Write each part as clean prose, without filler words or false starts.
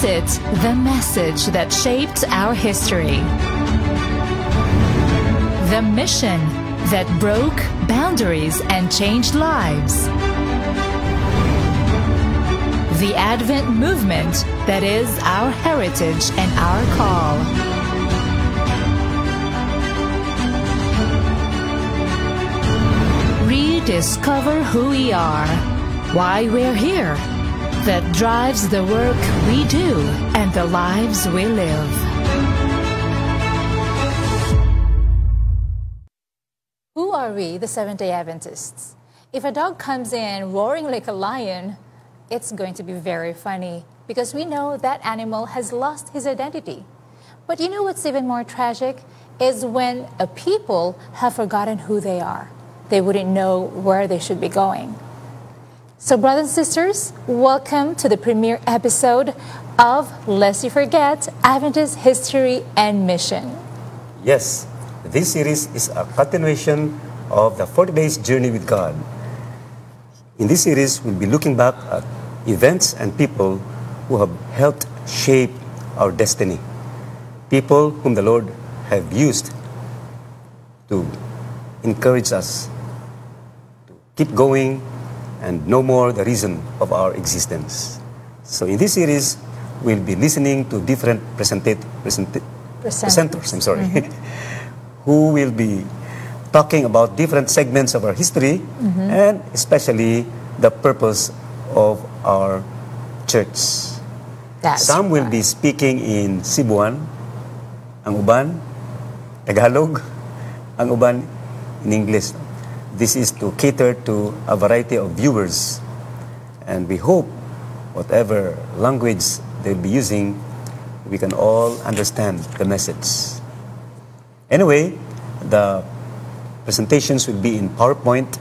Visit the message that shaped our history. The mission that broke boundaries and changed lives. The Advent movement that is our heritage and our call. Rediscover who we are, why we're here, that drives the work we do and the lives we live. Who are we, the Seventh-day Adventists? If a dog comes in roaring like a lion, it's going to be very funny because we know that animal has lost his identity. But you know what's even more tragic is when a people have forgotten who they are. They wouldn't know where they should be going. So brothers and sisters, welcome to the premiere episode of Lest You Forget, Adventist History and Mission. Yes, this series is a continuation of the 40 Days Journey with God. In this series, we'll be looking back at events and people who have helped shape our destiny. People whom the Lord have used to encourage us to keep going and know more the reason of our existence. So in this series, we'll be listening to different presenters, who will be talking about different segments of our history and especially the purpose of our church. Some will be speaking in Cebuan, ang uban, Tagalog, ang uban in English. This is to cater to a variety of viewers, and we hope whatever language they'll be using, we can all understand the message. Anyway, the presentations will be in PowerPoint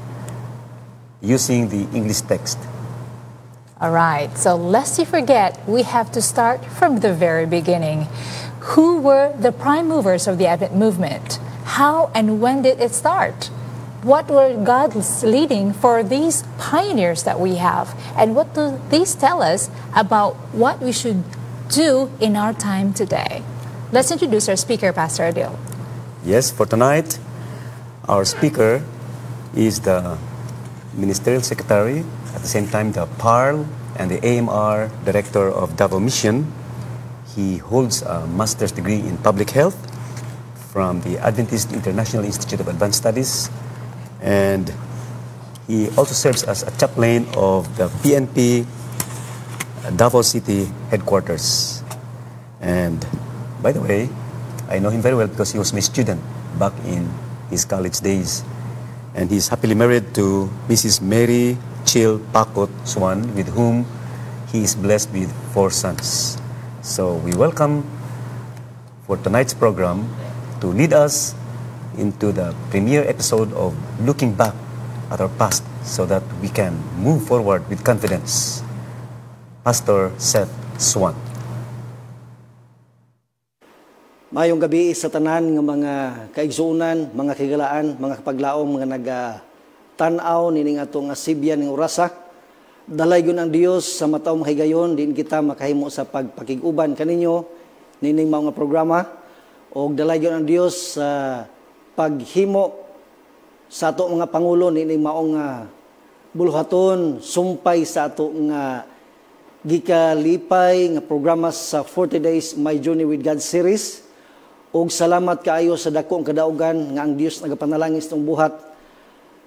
using the English text. All right, so lest you forget, we have to start from the very beginning. Who were the prime movers of the Advent movement? How and when did it start? What were God's leading for these pioneers that we have? And what do these tell us about what we should do in our time today? Let's introduce our speaker, Pastor Adil. Yes, for tonight, our speaker is the Ministerial Secretary, at the same time the PARL and the AMR Director of Davao Mission. He holds a master's degree in public health from the Adventist International Institute of Advanced Studies, and he also serves as a chaplain of the PNP Davao City headquarters. And by the way, I know him very well because he was my student back in his college days. And he's happily married to Mrs. Mary Chill Pakot Swan, with whom he is blessed with 4 sons. So we welcome for tonight's program to lead us into the premiere episode of looking back at our past so that we can move forward with confidence. Pastor Seth Swan. Mayong gabi sa tanan ng mga kaigsuunan, mga kigalaan, mga kapaglaong, mga nag-tanaw nining atong asibyan ng orasa. Dalay gyud ang Dios sa mataw mahigayon, din kita makahimo sa pagpakiguban kaninyo nining mga programa, o dalay gyud ang Dios sa paghimo sa ato mga pangulo nining maong buluhaton sumpay sa ato nga gikalipay nga programa sa 40 Days My Journey with God series. Og salamat kaayo sa dakong kadaugan nga ang Dios nagapanalangin sa itong buhat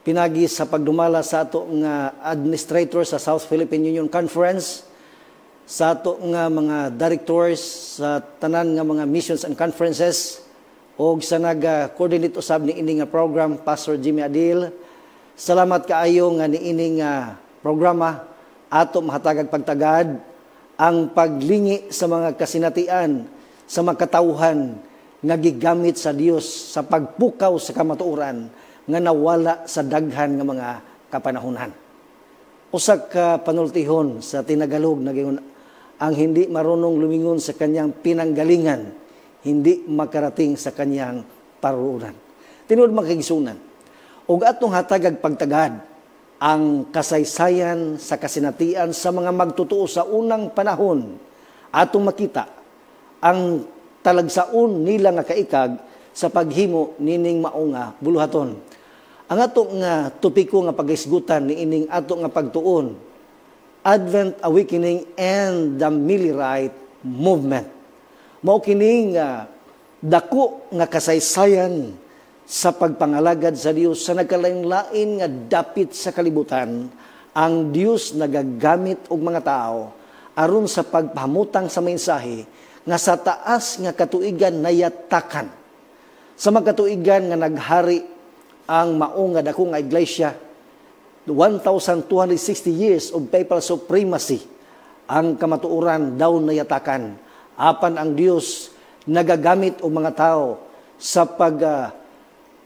pinagi sa pagdumala sa ato nga administrator sa South Philippine Union Conference, sa ato nga mga directors sa tanan nga mga missions and conferences, og sa naga-coordinate usab ni ini nga program, Pastor Jimmy Adil. Salamat kaayo nga ni ini nga programa ato mahatagag pagtagad ang paglingi sa mga kasinatian sa mga katawhan nga gigamit sa Dios sa pagpukaw sa kamatuoran nga nawala sa daghan nga mga kapanahunan. Usa ka panultihon sa tinagalog nagingon, ang hindi marunong lumingon sa kanyang pinanggalingan, hindi makarating sa kanyang paruuran. Tinuod mga kaigsunan, ug atong hatagag pagtagad ang kasaysayan sa kasinatian sa mga magtutuo sa unang panahon, atong makita ang talagsaon nila nga kaikag sa paghimo nining mao nga buluhaton. Ang ato nga topiko nga paghisgutan niining ato nga pagtuon, Advent Awakening and the Millerite Movement. Mao kini nga dako nga kasaysayan sa pagpangalagad sa Dios sa nagkalain-lain nga dapit sa kalibutan. Ang Dios nagagamit og mga tao aron sa pagpahamutang sa mensahe nga sa taas nga katuigan nayatakan. Sa mga katuigan nga naghari ang mao nga dako nga iglesia, 1,260 years of papal supremacy ang kamatuoran daw nayatakan. Apan ang Dios nagagamit og mga tao sa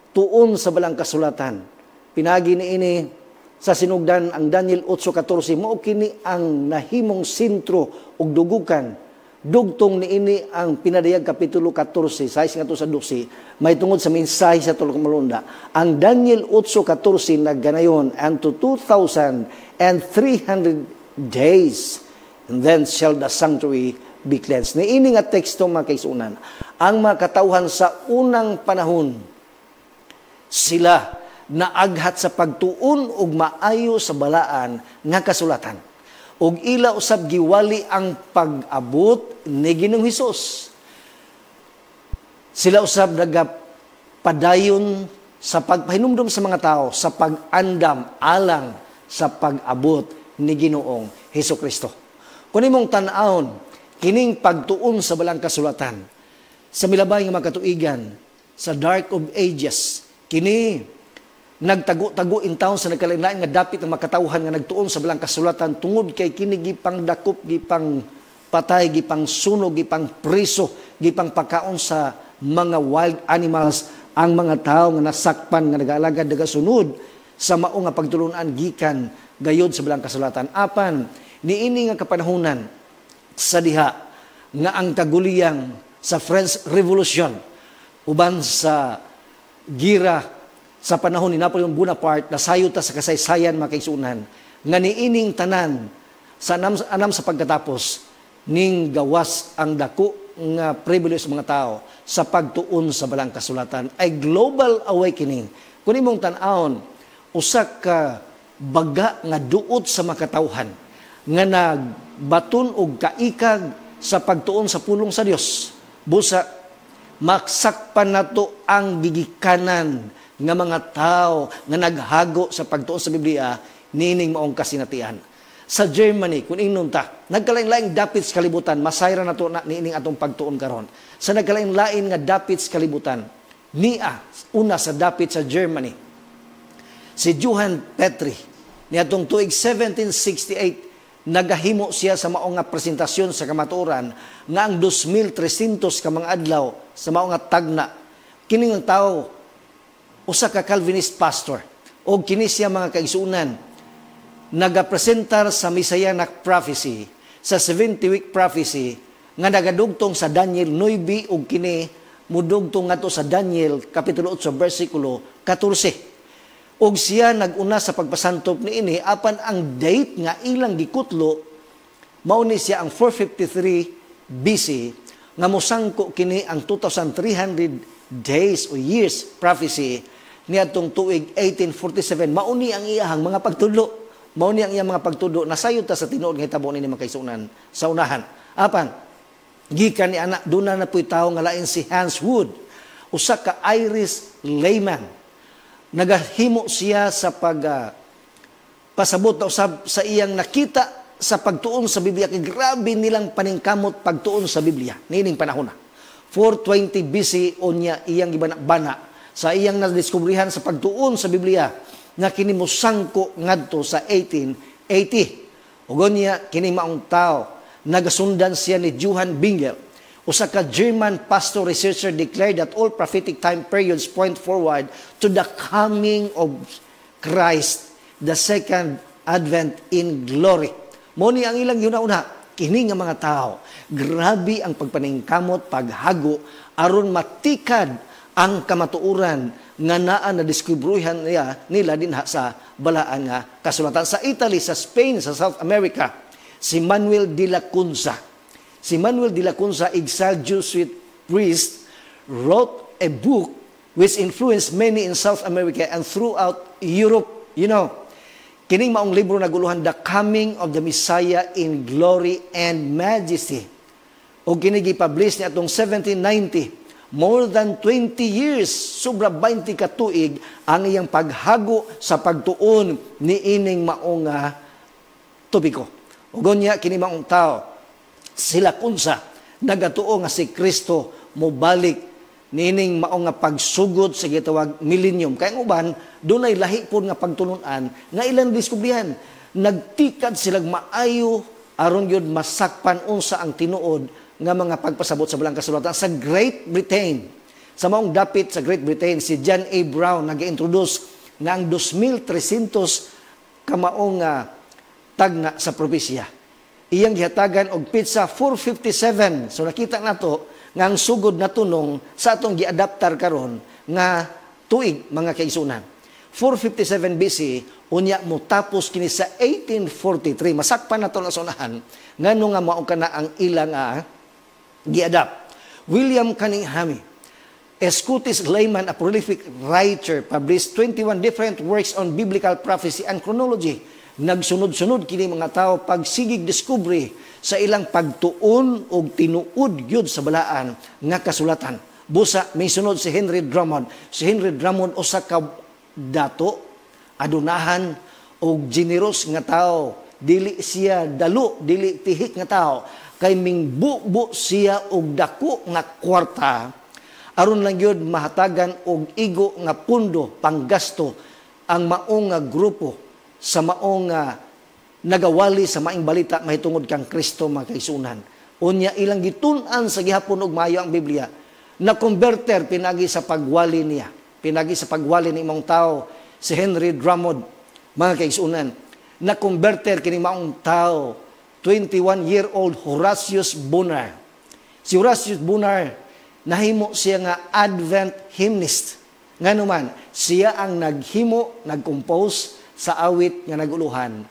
tuon sa balang kasulatan. Pinagi niini sa sinugdan ang Daniel 8:14 mao kini ang nahimong sentro ug dugukan. Dugtong niini ang pinadayag kapitulo 14 size ngadto sa 12 may tungod sa mensahe sa tulo ka malunda. Ang Daniel 8:14 nagganayon unto 2,300 days and then shall the sanctuary be cleansed. Niini nga teksto mga kaisunan. Ang mga katawhan sa unang panahon sila naaghat sa pagtuon og maayo sa balaan nga kasulatan. Og ila usab giwali ang pag-abot ni Ginoong Hesus. Sila usab nagapadayon sa pagpahinumdum sa mga tao sa pag-andam alang sa pag-abot ni Ginoong Hesukristo. Kung imong tan-awon kining pagtuon sa balang kasulatan sa milabay nga mga katuigan sa Dark of Ages, kini nagtago-tago in taon sa nagkalain-lain nga dapit ang makatawhan nga nagtuon sa balang kasulatan tungod kay kini gipang dakop, gipang patay, gipang sunog, gipang priso, gipang pagkaon sa mga wild animals ang mga tao nga nasakpan nga nag-aalagad nagasunod sa mao nga pagtulunan gikan gayod sa balang kasulatan. Apan niini nga kapanahunan sa diha nga ang kaguliyang sa French Revolution uban sa gira sa panahon ni Napoleon Bonaparte, nasayod ta sa kasaysayan mga kaisunan, nga niining tanan sa anam sa pagkatapos, ning gawas ang dako nga privilege sa mga tao sa pagtuon sa balang kasulatan. Ay global awakening. Kung imong tan-awon, usa ka baga nga duot sa makatawhan, nga nagbaton og kaikag sa pagtuon sa pulong sa Dios. Busa, maksakpan nato ang gigikanan nga mga tao nga naghago sa pagtuon sa Biblia nining maong kasinatian. Sa Germany, kung ingnon ta, nagkalain-laing dapit sa kalibutan, masayra na to na nining atong pagtuon karon. Sa nagkalain-lain nga dapit sa kalibutan, una sa dapit sa Germany, si Johann Petri, niadtong tuig 1768, nagahimo siya sa maong nga presentasyon sa kamatuoran nga ang 2,300 ka mga adlaw sa maong nga tagna. Kining tao usa ka Calvinist pastor o kini siya mga kaigsuunan nagapresentar sa Messianic prophecy sa 70-week prophecy nga nagadugtong sa Daniel 9 ug kini mudugtong ngadto sa Daniel kapitulo 8 bersikulo 14. Og siya naguna sa pagpasantop niini apan ang date nga ilang gikutlo mao ni siya ang 453 BC nga mosangko kini ang 2,300 days o years prophecy niadtong tuig 1847. Mauni ang iyahang mga pagtudlo. Mauni ang iyang mga pagtudlo. Nasayod ta sa tinuod nga hitabo ni mga kaisunan sa unahan. Apan, gikan ni anak, doon na po'y tao nga lain si Hans Wood. Usa ka Irish layman. Nagahimo siya sa pasabot na usab sa iyang nakita sa pagtuon sa Biblia. Kay grabe nilang paningkamot pagtuon sa Biblia. Nining panahon na. 420 BC unya iyang gibana-bana sa iyang nadiskubrihan sa pagtuon sa Biblia nga kini mosangko ngadto sa 1880. Ugon niya kini maong tao nagasundan siya ni Johann Bingel, usa ka German pastor researcher, declared that all prophetic time periods point forward to the coming of Christ, the second advent in glory. Mo ni ang ilang yuna-una kini nga mga tao, grabe ang pagpaningkamot, paghago aron matikad ang kamatuuran nga naa na diskubruhan nila dinha sa balaan nga kasulatan. Sa Italy, sa Spain, sa South America, si Manuel de la Cunza, Si Manuel de la Cunza, exiled Jesuit priest, wrote a book which influenced many in South America and throughout Europe. You know, kining maong libro naguluhan, The Coming of the Messiah in Glory and Majesty. O kini gi-publish niya atong 1790. More than 20 years, sobra 20 ka tuig, ang iyang paghago sa pagtuon ni ining maong topiko. Ugon niya, kini maong tao, sila kunsa, nagatuo nga si Kristo, mobalik, nining maong pagsugod sa gitawag millennium. Kaya ng uban, doon ay lahi po nga pagtununan, nga ilang diskubrihan, nagtikad silang maayo, aron yun masakpan unsa ang tinuod, nga mga pagpasabot sa balang kasulatan sa Great Britain. Sa maong dapit sa Great Britain, si John A. Brown nag-introduce nga ang 2,300 kamaong tagna sa probinsya. Iyang gihatagan og pizza 457. So nakita nato nga ang sugod na tunong sa atong giadaptar karon nga tuig mga kaigsunan. 457 BC, unya mo tapos kini sa 1843. Masakpan nato na sunahan ngano nga mao kana ang ilang giadapt. William Cunningham, a Scottish layman, a prolific writer, published 21 different works on biblical prophecy and chronology. Nagsunod-sunod kini mga tao pagsigig diskubre sa ilang pagtuon o tinuod gyud sa balaan nga kasulatan. Busa may sunod si Henry Drummond. Si Henry Drummond usa ka dato, adunahan og generous nga tao. Dili siya dalo, dili tihik nga tao. Kay mingbubo siya og dako nga kwarta aron lang gyud mahatagan og igo nga pundo panggasto ang maong nga grupo sa maong nagawali sa maing balita mahitungod kang Kristo mga kaigsunan. Unya ilang gitun-an sa gihapon og maayo ang Biblia na converter pinagi sa pagwali niya. Pinagi sa pagwali ni imong tao si Henry Drummond mga kaigsunan. Na converter kini maong tao 21-year-old Horatius Bonar. Si Horatius Bonar, nahimo siya nga Advent hymnist. Nga naman, siya ang naghimo, nag-compose sa awit nga naguluhan,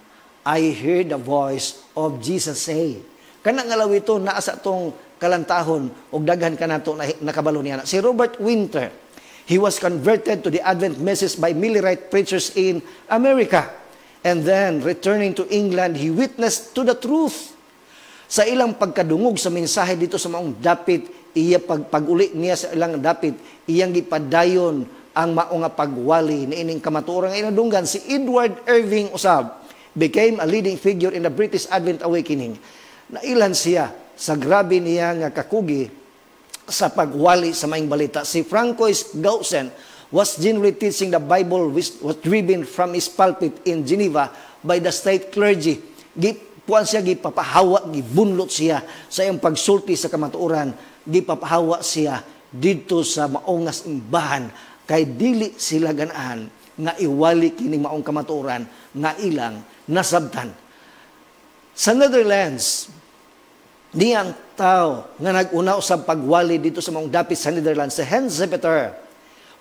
I heard the voice of Jesus say. Kana nga lawi ito, naasa itong kalantahon, o daghan ka na ito, nakabalo niya. Si Robert Winter, he was converted to the Advent message by Millerite preachers in America. And then, returning to England, he witnessed to the truth. Sa ilang pagkadungog sa mensahe dito sa maong dapit, iya pag-uli niya sa ilang dapit, iyang gipadayon ang maong pagwali ni ining kamaturang inadunggan. Si Edward Irving usab became a leading figure in the British Advent Awakening. Nailan siya sa grabe niya nga kakugi sa pagwali sa maing balita. Si Francois Gaussen was generally teaching the Bible, which was driven from his pulpit in Geneva by the state clergy. Puan siya, gipapahawa, gibunlot siya sa iyang pagsulti sa kamatuoran, gipapahawa siya dito sa maong simbahan, kay dili sila ganaan nga iwali kining maong kamatuoran nga ilang nasabtan. Sa Netherlands, niyang tao nga nag-una sa pagwali dito sa maong dapit sa Netherlands, si Hans Zepeter,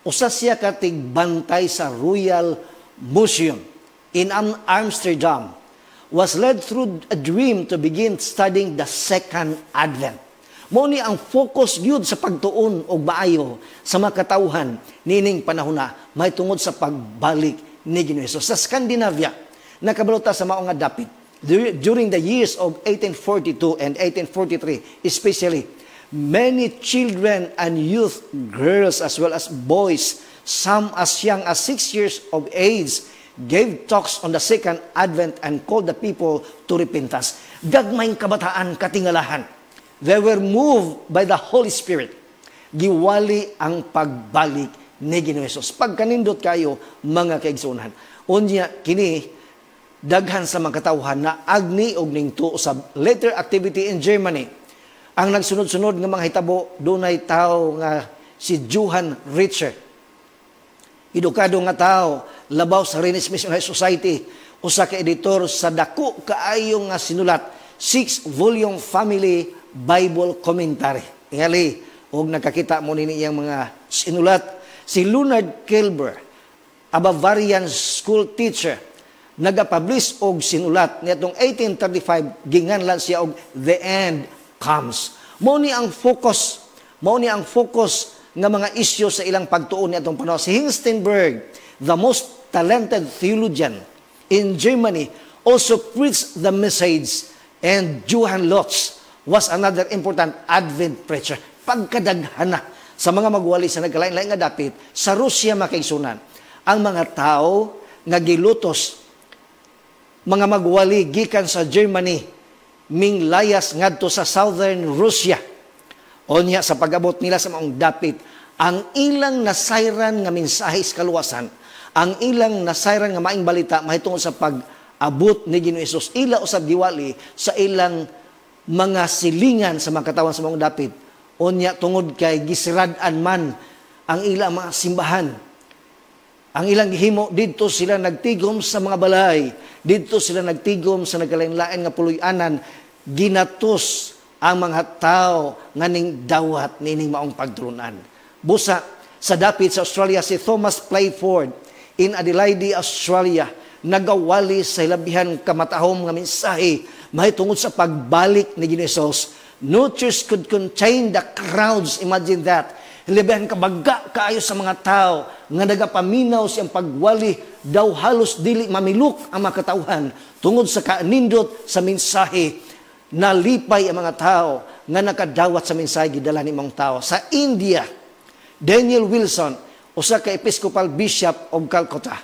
usa siya katig bantay sa Royal Museum in Amsterdam, was led through a dream to begin studying the Second Advent. Mao ni ang focus gyud sa pagtuon og maayo sa makatawhan nining panahon na may tungod sa pagbalik ni Ginoo. Sa Scandinavia, nakabalota sa mao nga dapit during the years of 1842 and 1843, especially many children and youth, girls as well as boys, some as young as 6 years of age, gave talks on the Second Advent and called the people to repentance. Gagmayng kabataan katingalahan. They were moved by the Holy Spirit. Giwali ang pagbalik ni Ginoo Hesus. Pagkanindot kayo, mga kaigsunan. Unya, kini, daghan sa mga katawhan na agni og ningto sa later activity in Germany. Ang nagsunod-sunod nga mga hitabo, dunay tao nga si Johann Richter. Edukado nga tao, labaw sa Renaissance Missionary Society, usa ka editor sa dako kaayo nga sinulat, 6-volume Family Bible Commentary. Ingali, og nakakita mo nini iyang mga sinulat. Si Leonard Kilber, a Bavarian school teacher, nagapublish og sinulat nitong 1835, ginganlan siya og The End comes. Mao ni ang focus nga mga isyu sa ilang pagtuon ni atong panahon. Si Hengstenberg, the most talented theologian in Germany, also preached the message, and Johann Lotz was another important Advent preacher. Pagkadaghana sa mga magwali sa nagkalain-lain nga dapit, sa Rusya makaigsunan, ang mga tao nga gilutos, mga magwali gikan sa Germany, minglayas ngadto sa southern Russia. Onya sa pag-abot nila sa maong dapit, ang ilang nasayran nga mensahe sa kaluwasan, ang ilang nasayran nga maing balita mahitungod sa pag-abot ni Ginoong Hesus, ila usab giwali sa ilang mga silingan sa mga katawan sa maong dapit. Onya tungod kay gisirad-an man ang ilang mga simbahan. Ang ilang gihimo, dito sila nagtigom sa mga balay, dito sila nagtigom sa nagkalain-lain nga puloy-anan, ginatos ang mga tao nga ning dawat nining maong pagtulunan. Busa, sa dapit sa Australia, si Thomas Playford in Adelaide, Australia, nagawali sa hilabihan kamatahom nga mensahe mahitungod sa pagbalik ni Ginoong Hesus. No church could contain the crowds. Imagine that. Hilabihan kabaga kaayo sa mga tao nga nagapaminaw siyang pagwali, daw halos dili mamilok ang mga katauhan tungod sa kaanindot sa mensahe. Nalipay ang mga tao nga nakadawat sa mensahe gidala ni mga tao. Sa India, Daniel Wilson, usa ka Episcopal Bishop of Calcutta,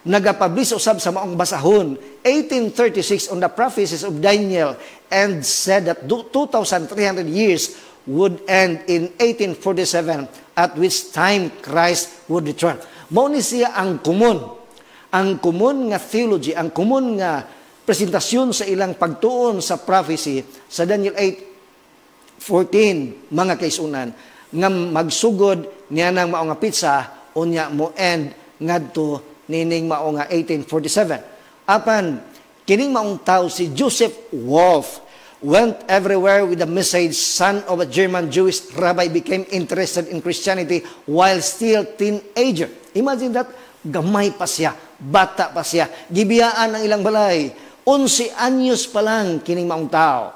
nagapublish usab sa maong basahon 1836 on the prophecies of Daniel, and said that 2,300 years would end in 1847, at which time Christ would return. Mao ni siya ang common nga theology, ang common nga presentasyon sa ilang pagtuon sa prophecy sa Daniel 8:14, mga kaisunan, nga magsugod niya ng mao nga pitsa unya mo end ngadto nining mao nga 1847. Apan kining maong tawo si Joseph Wolf went everywhere with the message. Son of a German Jewish rabbi, became interested in Christianity while still teenager. Imagine that, gamay pa siya, bata pa siya, gibiyaan ang ilang balay, 11 anyos pa lang kining maong tao.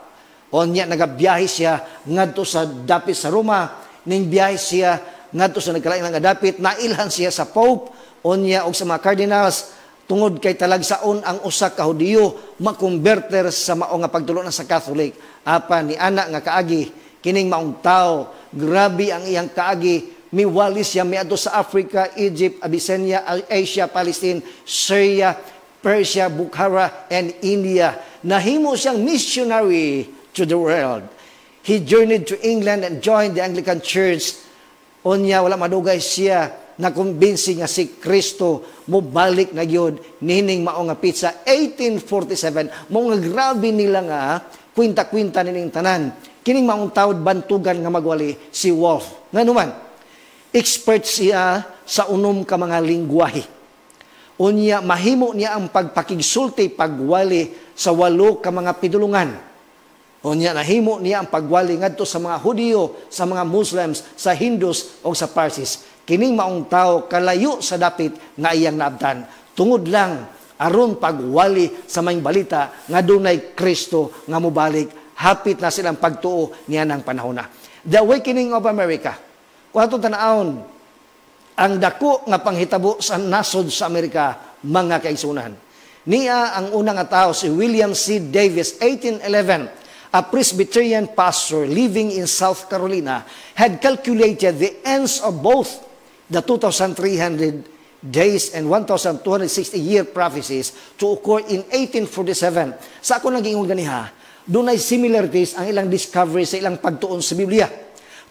Onya nagabiyahe siya ngadto sa dapit sa Roma, ning biyahe siya ngadto sa nagkalain nga dapit, nailhan siya sa Pope, onya og sa mga cardinals, tungod kay talagsaon ang usa ka Hudiyo makonverter sa mao nga pagtulo sa Catholic. Apan ni anak nga kaagi kining maong tao, grabe ang iyang kaagi, miwalis siya miadto sa Africa, Egypt, Abyssinia, Asia, Palestine, Syria, Persia, Bukhara, and India. Nahimo siyang missionary to the world. He journeyed to England and joined the Anglican Church. Onya wala madugay siya nakumbinsi nga si Kristo mobalik na gyud nining mao nga pitsa 1847. Mo nga grabe nila nga kwinta-kwinta nining tanan. Kining maong tawod bantugan nga magwali si Wolf. Nganuman, expert siya sa unom ka mga lingwahe. Unya mahimo niya ang pagpakigsulti pagwali sa 8 ka mga pidulungan. Unya nahimo niya ang pagwali ngadto sa mga Hudiyo, sa mga Muslims, sa Hindus o sa Parsis. Kining maong tao kalayo sa dapit nga iyang naabtan. Tungod lang aron pagwali sa maing balita nga dunay Kristo nga mobalik, hapit na silang pagtuo niya ng panahon na. The Awakening of America. Kung atong tanaon, ang dako nga panghitabo sa nasod sa Amerika, mga kaigsunan. Niya ang unang nga tao si William C. Davis, 1811. A Presbyterian pastor living in South Carolina had calculated the ends of both the 2,300 days and 1,260-year prophecies to occur in 1847. Sa ako naging ganiha, doon ay similarities ang ilang discovery sa ilang pagtuon sa Biblia.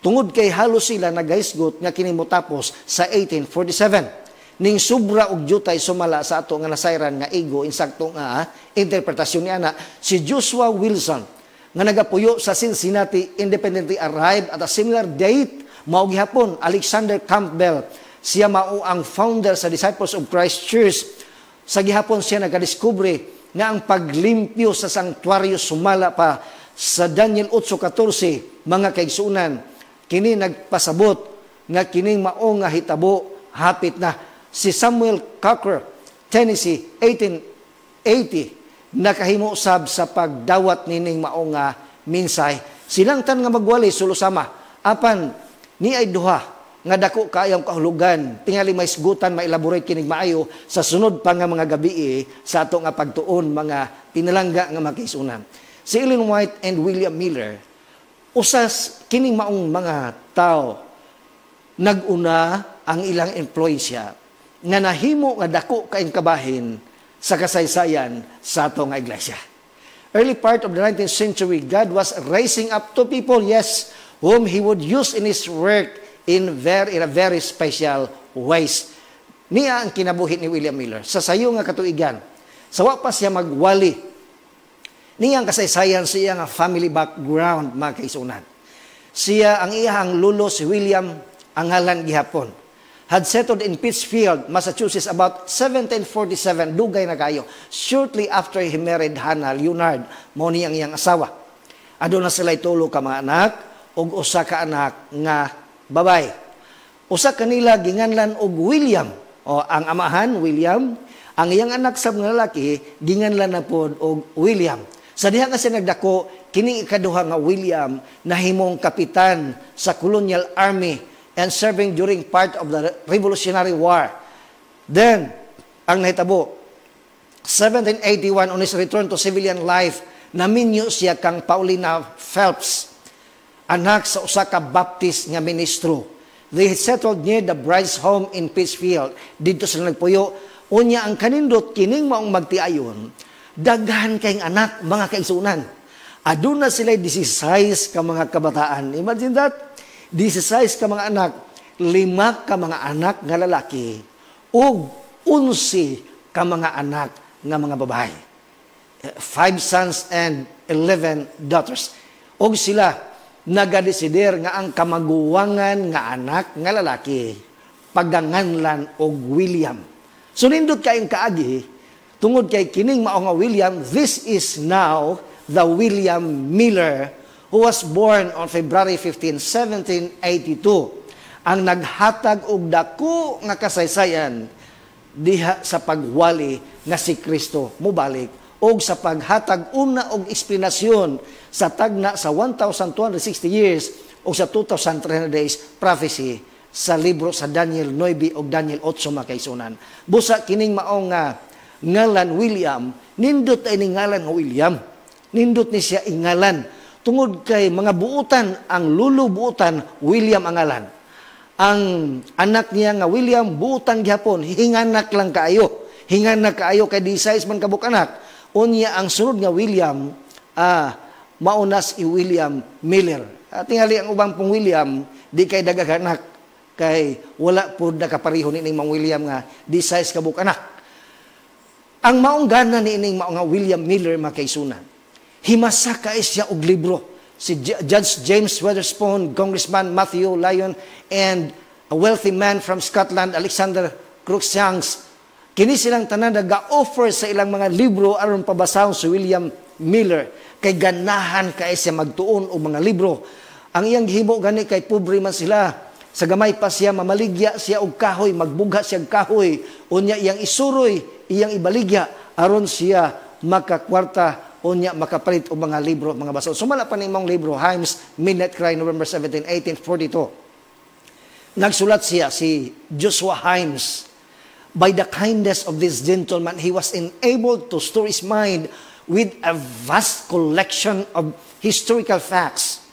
Tungod kay halos sila nagaisgot nga kini motapos sa 1847. Ning sobra og jutay sumala sa ato nga nasayran nga ego insakto nga interpretasyon ni ana, si Joshua Wilson nga nagapuyo sa Cincinnati independently arrived at a similar date. Mao gihapon Alexander Campbell, siya mao ang founder sa Disciples of Christ Church. Sa gihapon siya nagadiskubre nga ang paglimpyo sa sanktuaryo sumala pa sa Daniel 8:14. Mga kaigsunan, kini nagpasabot nga kining mao nga hitabo hapit na. Si Samuel Cocker, Tennessee, 1880, nakahimo sab sa pagdawat nining mao nga minsay. Silang tan nga magwali sulusama apan ni ay duha nga dako kaayong kahulugan tingali may isgutan ma-elaborate kining maayo sa sunod pa nga mga gabi sa ato nga pagtuon mga pinalangga nga makisunan. Si Ellen White and William Miller usas kining maong mga tao naguna ang ilang influensya nga nahimo nga dako kaayong kabahin sa kasaysayan sa ato nga iglesia. Early part of the 19th century, God was raising up two people, yes, whom He would use in His work in a very special ways. Niya ang kinabuhi ni William Miller. Sa sayo nga katuigan, sawa pa siya magwali. Niya ang kasaysayan siya nga family background, mga kaisunan. Siya ang iyang lulo si William ang ngalan gihapon. Had settled in Pittsfield, Massachusetts about 1747, dugay na kayo. Shortly after he married Hannah Leonard, mo niyang iyang asawa. Aduna sila tulo ka mga anak, ug usa ka anak nga babay. Usa kanila ginganlan og William, o ang amahan William, ang iyang anak sa mga lalaki ginganlan na pod og William. Sa diha nga siya nagdako, kining ikaduha nga William nahimong kapitan sa Colonial Army and serving during part of the Revolutionary War. Then, ang nahitabo, 1781 on his return to civilian life, naminyo siya kang Paulina Phelps, anak sa usa ka Baptist nga ministro. They settled near the bride's home in Pittsfield. Dito sila nagpuyo. Unya ang kanindot kining maong magtiayon, daghan kayong anak, mga kaisunan. Aduna sila 16 ka mga kabataan. Imagine that. 16 ka mga anak, 5 ka mga anak nga lalaki, ug 11 ka mga anak nga mga babae. 5 sons and 11 daughters. Og sila nagadesider nga ang kamaguwangan nga anak nga lalaki pagdanganlan og William. So nindot kayong kaagi, tungod kay kining mao nga William, this is now the William Miller who was born on February 15, 1782, ang naghatag og dako nga kasaysayan diha sa pagwali nga si Kristo mubalik og sa paghatag una og eksplanasyon sa tagna sa 1,260 years o sa 2,300 days prophecy sa libro sa Daniel 9 o Daniel 8 makaisunan. Busa kining maong nga ngalan William, nindot ay ni ngalan nga William. Nindot ni siya ingalan. Tungod kay mga buutan, ang lulo buutan, William ang ngalan. Ang anak niya nga William, buutan gihapon, hinganak lang kaayo. Hinganak kaayo kay 16 man kabuk anak. Unya ang sunod nga William, maunas i William Miller. Tingali ang ubang pong William, di kay dagaganak, kay wala po nakapareho ni Mang William nga 16 kabuk anak. Ang maong gana ni ining maong nga William Miller makaisunan. Himasa kay siya og libro. Si Judge James Wetherspoon, Congressman Matthew Lyon, and a wealthy man from Scotland, Alexander Cruikshanks. Kini silang tanan nag-offer sa ilang mga libro aron pabasahon si William Miller. Kay ganahan kay siya magtuon og mga libro. Ang iyang gihimo gani kay pobre man sila. Sa gamay pa siya, mamaligya siya og kahoy, magbugha siya og kahoy. Unya iyang isuroy, iyang ibaligya aron siya makakwarta. Unya makapalit o mga libro, mga basahon. Sumala pa ni mong libro, Himes, Midnight Cry, November 17, 1842. Nagsulat siya, si Joshua Himes. By the kindness of this gentleman, he was enabled to store his mind with a vast collection of historical facts,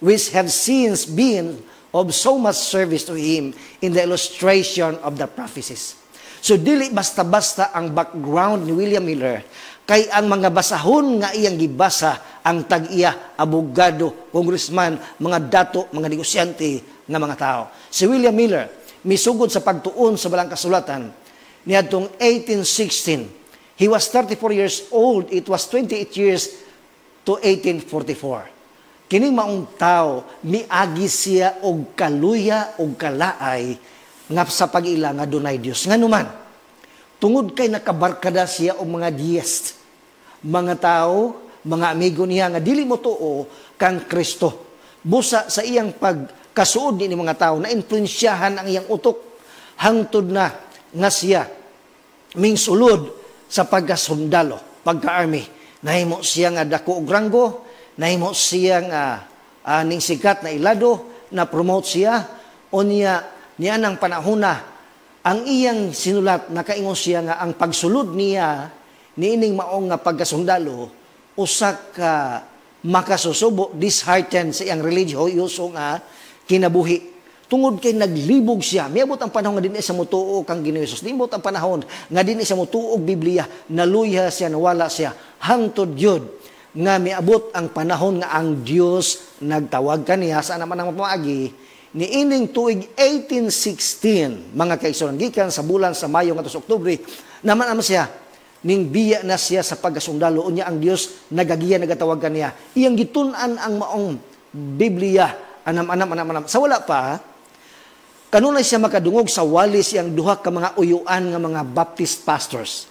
which have since been of so much service to him in the illustration of the prophecies. So, dili basta-basta ang background ni William Miller, kay ang mga basahon nga iyang gibasa ang tag-iya, abogado, congressman, mga dato, mga negosyante nga mga tao. Si William Miller, misugod sa pagtuon sa balang kasulatan, niadtong 1816. He was 34 years old. It was 28 years to 1844. Kining maong tao, miagi siya og kaluya og kalaay nga sa pag-ila nga dunay Dios. Nga naman, tungod kay nakabarkada siya og mga deist, mga tao, mga amigo niya nga dili mo tuo kang Kristo. Busa sa iyang pagkasuod ni mga tao na influensyahan ang iyang utok hangtod na nga siya ming sulod sa pagkasundalo, pagka-army. Nahimo siya nga dako og ranggo, nahimo siya nga ning sikat na ilado, na promote siya, o niya ng panahona, ang iyang sinulat, nakaingon siya nga, ang pagsulod niya, niining maong nga pagkasundalo, usak ka makasusubo, disheartened sa iyang religyoso nga kinabuhi. Tungod kay naglibog siya, miabot ang panahon nga din sa mutuo kang Ginoong Hesus. Miabot ang panahon nga din sa mutuo Biblia, naluya siya, nawala siya, hangtod yun, nga miabot ang panahon nga ang Dios nagtawag kaniya sa naman ang pamaagi, ni ining tuig 1816, mga kaigsunan, gikan sa bulan sa Mayo nga sa Oktubre, naman siya, ning biya na siya sa pagkasundalo, unya ang Dios nagagiya, nagatawag kaniya. Iyang gitun-an ang maong Biblia, anam. Sa wala pa, kanunay siya makadungog sa wali siyang duha ka mga uyuan nga mga Baptist pastors.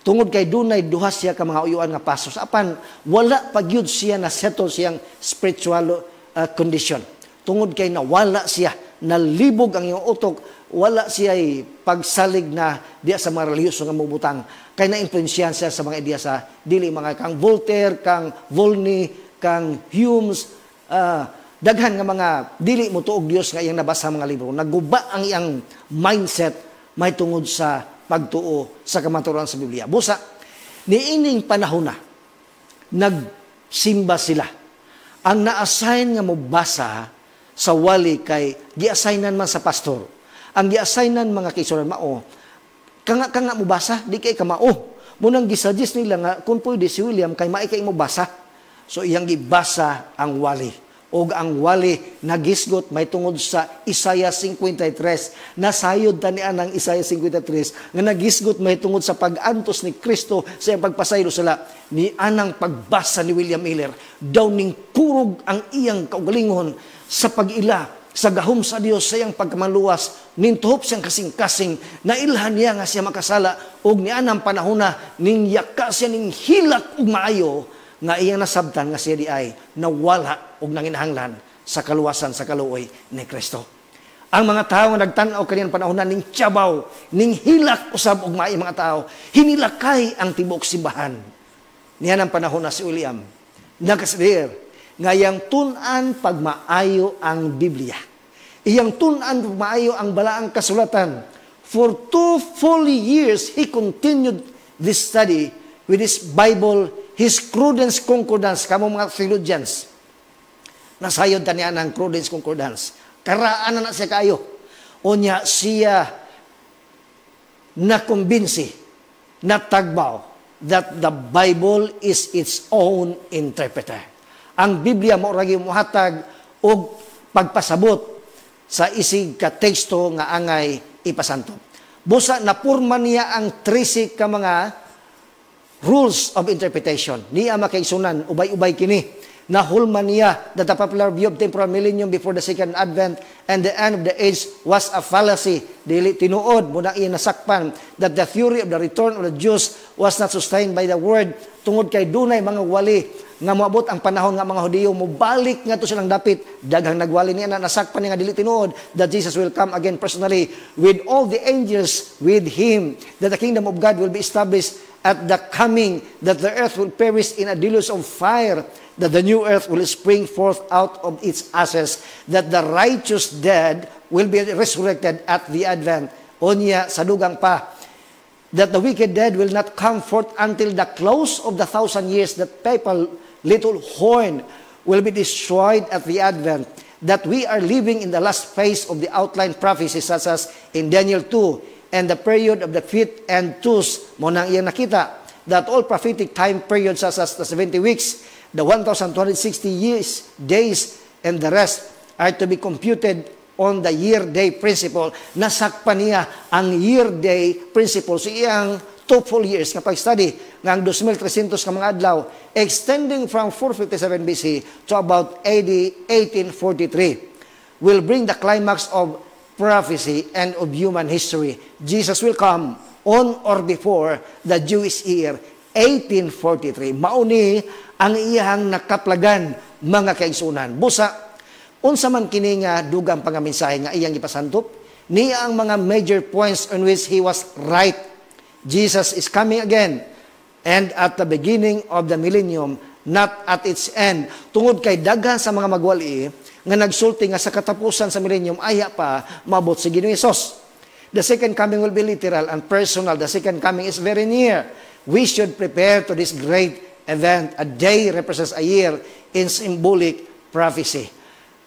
Tungod kay dunay duha siya ka mga uyuan nga pastors. Apan, wala pagyud siya na settle siyang spiritual condition. Tungod kay nawala siya, nalibog ang iyong utok, wala siya pagsalig na diya sa mga relihiyoso nga mubutang. Kay na-influensyahan siya sa mga ideya sa dili mga kang Voltaire, kang Volney, kang Humes, daghan nga mga dili mo tuog Dios nga iyang nabasa mga libro. Naguba ang iyang mindset may tungod sa pagtuo sa kamatuoran sa Biblia. Busa, niining panahon na, nagsimba sila. Ang na-assign nga mubasa sa wali kay gi-assignan man sa pastor. Ang gi-assignan mga kaisuran mao, kanga mubasa, di kay kamao. Munang gisuggest nila nga kung pwede si William kay maay kay mubasa. So iyang gibasa ang wali. O ang wali nagisgot may tungod sa Isaiah 53. Nasayod tanian ng Isaiah 53 nga nagisgot may tungod sa pag-antos ni Kristo sa iyang pagpasaylo sila. Ni anang pagbasa ni William Miller, daw ning kurog ang iyang kaugalingon sa pag-ila sa gahom sa Dios sa iyang pagkamaluwas, nintuhop siyang kasing-kasing, nailhan niya nga siya makasala, og ni anang panahona, ning yaka siya ning hilak ug maayo, nga iyang nasabtan nga siya di ay nawala og nanginahanglan sa kaluwasan sa kaluoy ni Kristo. Ang mga tao nga nagtan-aw kaniyang panahon ning tiyabaw, ning hilak usab og maay mga tao, hinilakay ang tibok simbahan. Niya ang panahon na si William nagasidir nga iyang tun-an pagmaayo ang Biblia. Iyang tun-an pagmaayo ang balaang kasulatan. For 2 full years he continued this study with his Bible, his Cruden's Concordance, kamo mga theologians. Nasayod taniya ng Cruden's Concordance. Karaan na siya kayo. Unya siya nakumbinsi, natagbaw, that the Bible is its own interpreter. Ang Biblia mo ragi muhatag og pagpasabot sa isig ka teksto nga angay ipasanto. Busa napurma niya ang 13 ka mga rules of interpretation. Niya makaigsunan, ubay-ubay kini. Nahulman niya that the popular view of temporal millennium before the second advent and the end of the age was a fallacy. Dili tinuod, muna iya nasakpan that the theory of the return of the Jews was not sustained by the word. Tungod kay dunay mga wali nga moabot ang panahon nga mga Hudiyo mobalik nga to silang dapit, daghang nagwali niya na nasakpan niya nga dili tinuod that Jesus will come again personally with all the angels with him, that the kingdom of God will be established at the coming, that the earth will perish in a deluge of fire, that the new earth will spring forth out of its ashes, that the righteous dead will be resurrected at the advent. Onya sa dugang pa, that the wicked dead will not come forth until the close of the 1,000 years, that papal little horn will be destroyed at the advent, that we are living in the last phase of the outline prophecies such as in Daniel 2, and the period of the feet and toes, mo nang iyang nakita, that all prophetic time periods such as the 70 weeks, the 1,260 years, days, and the rest are to be computed on the year-day principle. Nasakpan niya ang year-day principle. So iyang 2 full years nga pag-study ng 2,300 ka mga adlaw, extending from 457 BC to about AD 1843, will bring the climax of prophecy and of human history. Jesus will come on or before the Jewish year 1843. Mauni ang iyang nakaplagan mga kaigsunan. Busa, unsa man kini nga dugang pangamensahe nga iyang ipasantop, niya ang mga major points on which he was right. Jesus is coming again, and at the beginning of the millennium, not at its end. Tungod kay daghan sa mga magwali nga nagsulti nga sa katapusan sa millennium aya pa mabot si Ginoong Hesus. The second coming will be literal and personal. The second coming is very near. We should prepare to this great event. A day represents a year in symbolic prophecy.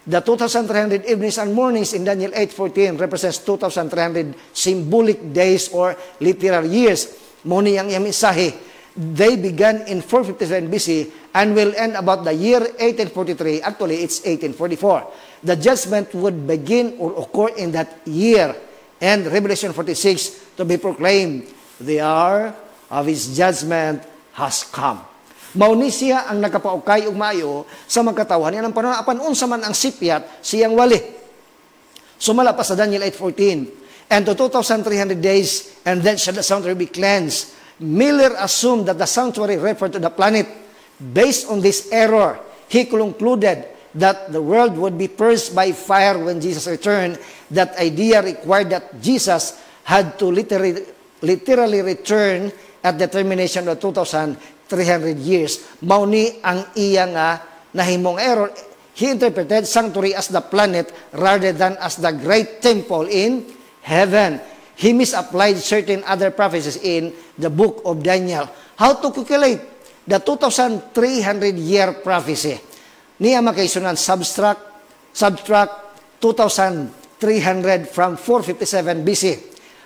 The 2,300 evenings and mornings in Daniel 8:14 represents 2,300 symbolic days or literal years. Muni ang iyang mensahe. They began in 457 BC and will end about the year 1843. Actually, it's 1844. The judgment would begin or occur in that year. And Revelation 46 to be proclaimed, the hour of His judgment has come. Mauni siya ang nakapaukay ug maayo sa magkatawhan yan ang panahon apan unsa man ang sipyat siyang wali. Sumala pa sa Daniel 8:14, and to 2,300 days, and then shall the sanctuary be cleansed. Miller assumed that the sanctuary referred to the planet. Based on this error, he concluded that the world would be purged by fire when Jesus returned. That idea required that Jesus had to literally return at the termination of 2,300 years. Mauni ang iya nga nahimong error. He interpreted sanctuary as the planet rather than as the great temple in heaven. He misapplied certain other prophecies in the book of Daniel. How to calculate the 2,300-year prophecy? Niya makaisunan subtract 2,300 from 457 BC.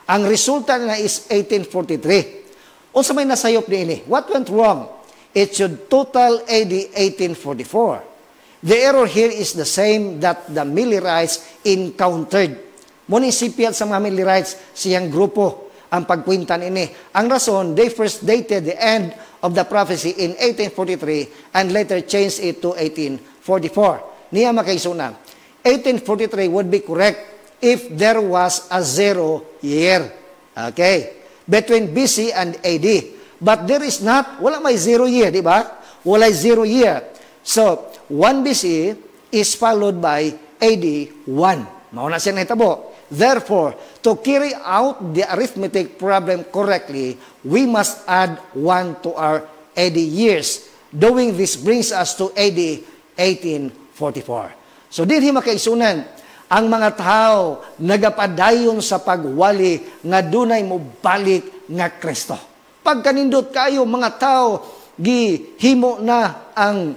Ang resulta na is 1843. Unsa may nasayop niini? What went wrong? It should total AD 1844. The error here is the same that the Millerites encountered. Munisipyat sa mga Millerites siyang grupo ang pagkwintan ini. Ang rason, they first dated the end of the prophecy in 1843 and later changed it to 1844. Niya makaisuna. 1843 would be correct if there was a 0 year. Okay? Between BC and AD. But there is not. Wala may 0 year, di ba? Wala 0 year. So, 1 BC is followed by AD 1. Mauna siya nahitabo. Therefore, to carry out the arithmetic problem correctly, we must add 1 to our AD years. Doing this brings us to AD 1844. So, dinhi makaisunan, ang mga tao nagapadayon sa pagwali nga dunay mo balik nga Kristo. Pagkanindot kayo mga tao, gihimo na ang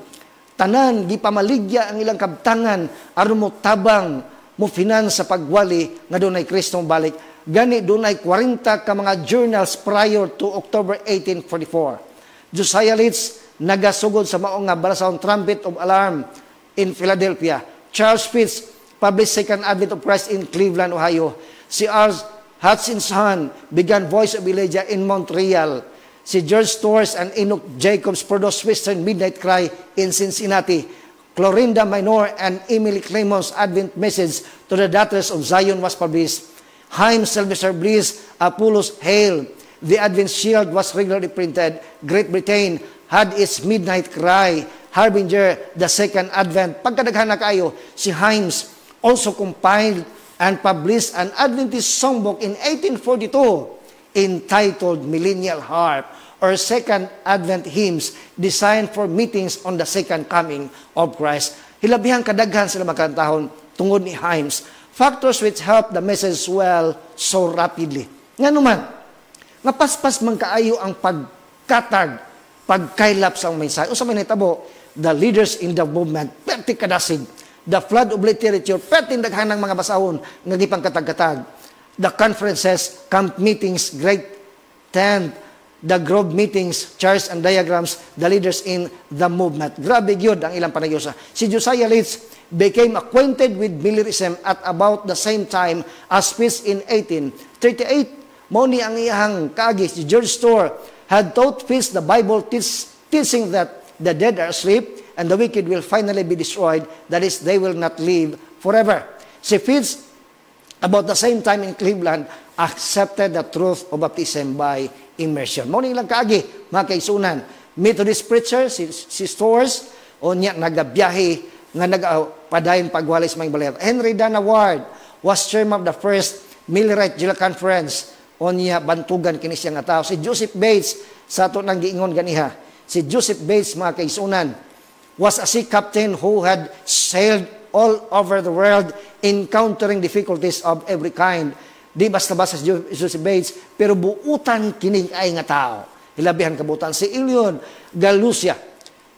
tanan, gipamaligya ang ilang kabtangan, aron mo tabang mo finance sa pagwali nga dunay Kristong balik. Gani dunay 40 ka mga journals prior to October 1844. Josiah Litz nagasugod sa maong nga balasahon trumpet of alarm in Philadelphia. Charles Fitz published Second Advent of Christ in Cleveland, Ohio. Si R. Hutchinson began Voice of Elijah in Montreal. Si George Storrs and Enoch Jacobs produced Western Midnight Cry in Cincinnati. Clorinda Minor and Emily Clement's Advent Message to the Daughters of Zion was published. Haim Sylvester Bliss, Apollos Hail. The Advent Shield was regularly printed. Great Britain had its Midnight Cry. Harbinger, the Second Advent. Pagkadaghan na kayo, si Himes also compiled and published an Adventist songbook in 1842 entitled Millennial Harp, or Second Advent Hymns designed for meetings on the second coming of Christ. Hilabihang kadaghan sila makantahon tungod ni Himes. Factors which help the message well so rapidly. Nga naman, nga paspas man kaayo ang pagkatag, pagkailap sa mensahe. O sa manitabo, the leaders in the movement, perti kadasig. The flood of literature, perti daghan ng mga basahon, nga di pang katag-katag. The conferences, camp meetings, great tent, the Grove meetings, charts and diagrams, the leaders in the movement. Grabe gyud ang ilang panagyosa. Si Josiah Litz became acquainted with Millerism at about the same time as Fitz in 1838. Mao ni ang iyang kaagi, si George Storr had taught Fitz the Bible teaching that the dead are asleep and the wicked will finally be destroyed, that is, they will not live forever. Si Fitz, about the same time in Cleveland, accepted the truth of baptism by immersion. Mao ni ilang kaagi, mga kaisunan. Methodist preacher, si Storrs, o niya nagabiyahe, nga nagpadayon pagwali sa mga balayat. Henry Dana Ward was chairman of the first Millerite General Conference, o niya bantugan kini siya nga tao. Si Joseph Bates, sa ato nang giingon ganiha, Si Joseph Bates, mga kaisunan, was a sea captain who had sailed all over the world encountering difficulties of every kind. Di basta-basta si Joseph Bates, pero buutan kining ay nga tao. Ilabihan kabutan. Si Ilion Galusia,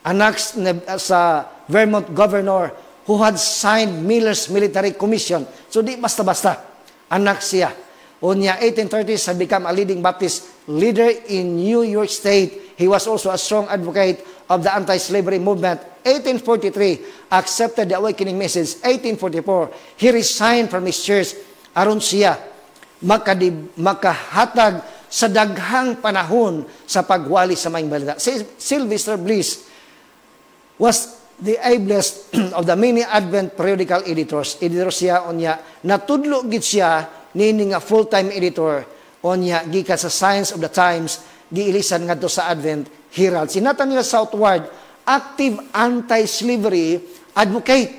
anak sa Vermont governor who had signed Miller's military commission. So di basta-basta, anak siya. Unya, 1830s, had become a leading Baptist leader in New York State. He was also a strong advocate of the anti-slavery movement. 1843, accepted the awakening message. 1844, he resigned from his church. Aron siya makahatag sa daghang panahon sa pagwali sa maing balita. Si Sylvester Bliss was the ablest of the many Advent periodical editors. Editor siya, onya, natudlo gid siya nini nga full-time editor, onya, gikan sa Science of the Times, giilisan ngadto sa Advent Herald. Si Nathaniel Southward, active anti-slavery advocate,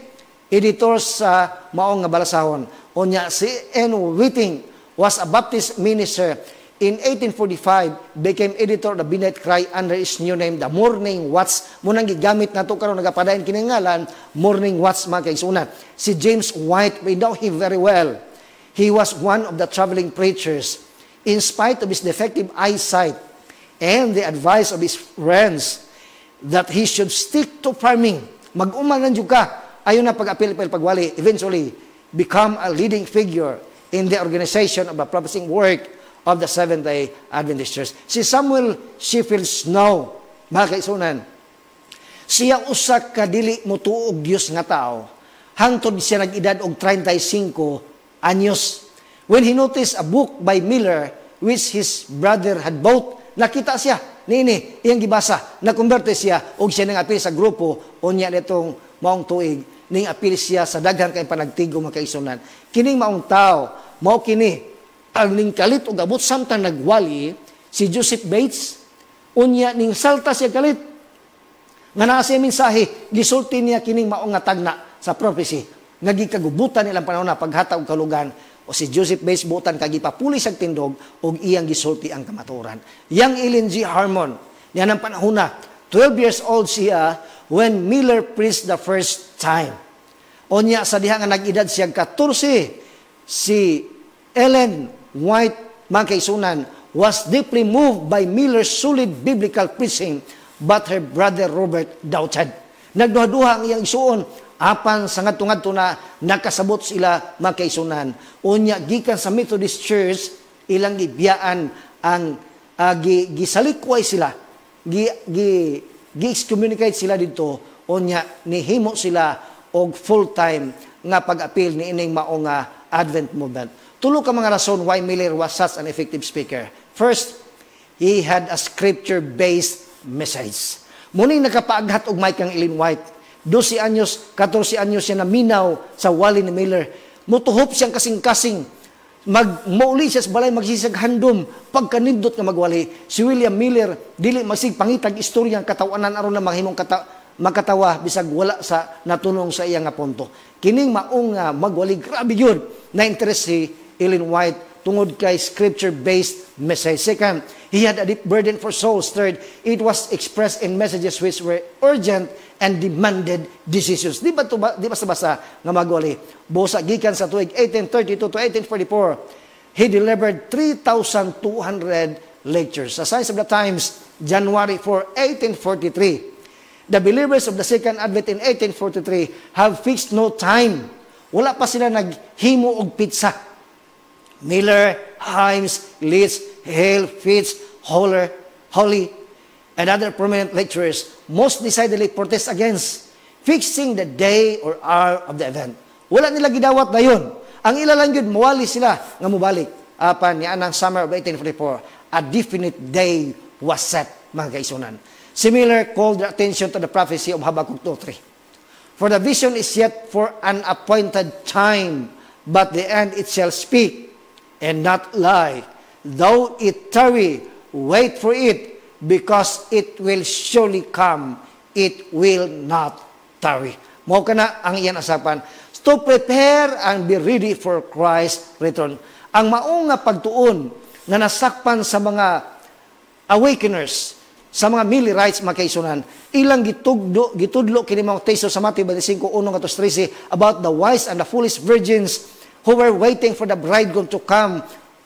editor sa maong nga balasahon. Onya, si N. Whiting was a Baptist minister. In 1845, became editor of the Midnight Cry under his new name, the Morning Watch. Munang gigamit na ito karon nagapadayon kiningalan, Morning Watch, mga kaisunan. Si James White, we know him very well. He was one of the traveling preachers. In spite of his defective eyesight and the advice of his friends that he should stick to farming, mag-umanan juga, ayon na pag-apil pagwali, eventually become a leading figure in the organization of the prophesying work of the Seventh-day Adventist Church. Si Samuel Sheffield Snow, mga kaisunan, siya usa ka dili motuog Dios nga tao, hangtod siya nag-edad og 35 anyos. When he noticed a book by Miller, which his brother had bought, nakita siya, nini, iyang gibasa, nakumberte siya, og siya nang apil sa grupo, unya nitong maong tuig, ning apil siya sa daghang kay panagtigo mga kaisunan. Kining maong tao, mao kini ang ning kalit og abot samtang nagwali si Joseph Bates, unya ning salta siya kalit nga naa siya mensahe, gisulti niya kining maong nga tagna sa prophecy nga gikagubutan nilang panahon na paghatag og kalugan. O si Joseph Bates butan kag gipapuli sa tindog og iyang gisulti ang kamaturan. Yang Ellen G. Harmon, niya ng panahon na 12 years old siya when Miller preached the first time. Onya sa diha nga nag-edad siya 14, si Ellen White, mga kaisunan, was deeply moved by Miller's solid biblical preaching, but her brother Robert doubted. Nagduha-duha ang iyang isuon, apan sa ngadto-ngadto na nakasabot sila, mga kaisunan. Unya gikan sa Methodist Church, ilang gibiyaan ang gisalikway sila, gi-excommunicate sila dito, unya nihimo sila og full-time nga pag-apil ni ining maong Advent movement. Tulo ka mga rason why Miller was such an effective speaker. First, he had a scripture-based message. Muning nakapaaghat og mic kang Ellen White. 12 anyos, 14 anyos siya naminaw sa wali ni Miller. Mutuhop siyang kasing-kasing. Mauli siya sa balay, magsisag handom, pagkanindot nga magwali. Si William Miller, dili magsig pangitag istoryang katawanan aron na maghimong makatawa bisag wala sa natunong sa iyang punto. Kining maong magwali, grabe yun, na interest si Ellen White tungod kay scripture-based message. Second, he had a deep burden for souls. Third, it was expressed in messages which were urgent and demanded decisions. Di basta-basta nga magwali. Busa gikan sa tuig 1832 to 1844, he delivered 3,200 lectures. Sa Science of the Times, January 4, 1843, the believers of the Second Advent in 1843 have fixed no time. Wala pa sila naghimo og pitsa. Miller, Himes, Leeds, Hale, Fitz, Holly, and other prominent lecturers most decidedly protest against fixing the day or hour of the event. Wala nila gidawat na yun. Ang ilalang yun, mawali sila nga mubalik. Apan, niya ng summer of 1844, a definite day was set, mga kaisunan. Si Miller called their attention to the prophecy of Habakkuk 2:3. For the vision is yet for an appointed time, but the end it shall speak and not lie. Though it tarry, wait for it, because it will surely come. It will not tarry. Mao kana ang iyan asapan. To prepare and be ready for Christ's return. Ang maong nga pagtuon nga nasakpan sa mga awakeners, sa mga Millerites makaisunan. Ilang gitudlo kini mga teksto sa Matthew 25:1-13 about the wise and the foolish virgins who were waiting for the bridegroom to come,